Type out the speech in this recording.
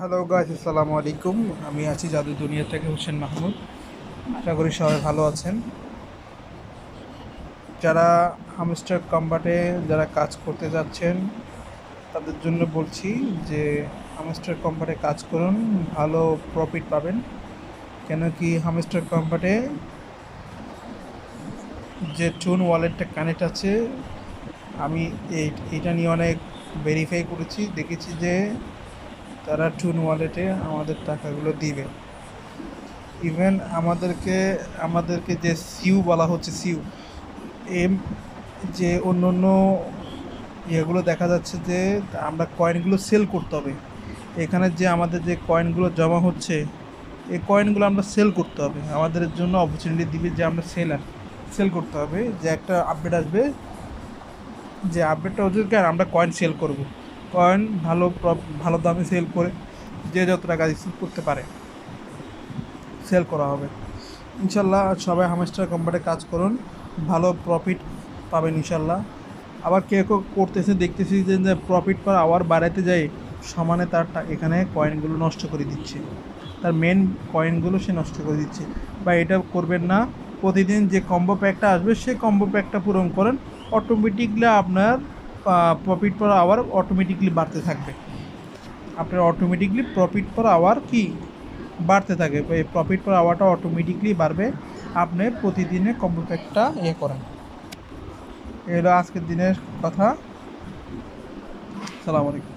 Hello guys, আসসালামু আলাইকুম। আমি আছি জাদু দুনিয়া থেকে হোসেন মাহমুদ। আশা করি সবাই ভালো আছেন। যারা হামস্টার কম্বাটে যারা কাজ করতে যাচ্ছেন তাদের জন্য বলছি যে হামস্টার কম্বাটে কাজ করুন, ভালো প্রফিট পাবেন। কেন কি হামস্টার কম্বাটে যে টুন ওয়ালেটটা কানেক্ট আছে, আমি এটা নিয়ে অনেক ভেরিফাই করেছি, দেখেছি যে তারা টুন ওয়ালেটে আমাদের টাকাগুলো দিবে। ইভেন আমাদেরকে যে সিউ বলা হচ্ছে, সিউ এম, যে অন্য অন্য ইয়েগুলো দেখা যাচ্ছে যে আমরা কয়েনগুলো সেল করতে হবে। এখানে যে আমাদের যে কয়েনগুলো জমা হচ্ছে, এই কয়েনগুলো আমরা সেল করতে হবে। আমাদের জন্য অপরচুনিটি দিবে যে আমরা সেল করতে হবে, যে একটা আপডেট আসবে, যে আপডেটটা ওদেরকে আর আমরা কয়েন সেল করব। কয়েন ভালো দামে সেল করে যে যত টাকা রিসিভ করতে পারে সেল করা হবে। ইনশাল্লাহ সবাই হামেস্টার কোম্পানিতে কাজ করুন, ভালো প্রফিট পাবেন ইনশাল্লাহ। আবার কেউ কেউ করতেছে, দেখতেছি যে প্রফিট পার আওয়ার বাড়াইতে যায়, সমানে তার এখানে কয়েনগুলো নষ্ট করে দিচ্ছে, তার মেন কয়েনগুলো সে নষ্ট করে দিচ্ছে। বা এটা করবেন না, প্রতিদিন যে কম্বো প্যাকটা আসবে সেই কম্বো প্যাকটা পূরণ করেন, অটোমেটিকলি আপনার প্রফিট পার আওয়ার অটোমেটিকলি বাড়তে থাকবে। আপনার অটোমেটিকলি প্রফিট পার আওয়ার কি বাড়তে থাকে, এই প্রফিট পার আওয়ারটা অটোমেটিকলি বাড়বে। আপনি প্রতিদিনে কম্বো প্যাকটা করেন। এ হলো আজকের দিনের কথা। সালাম আলাইকুম।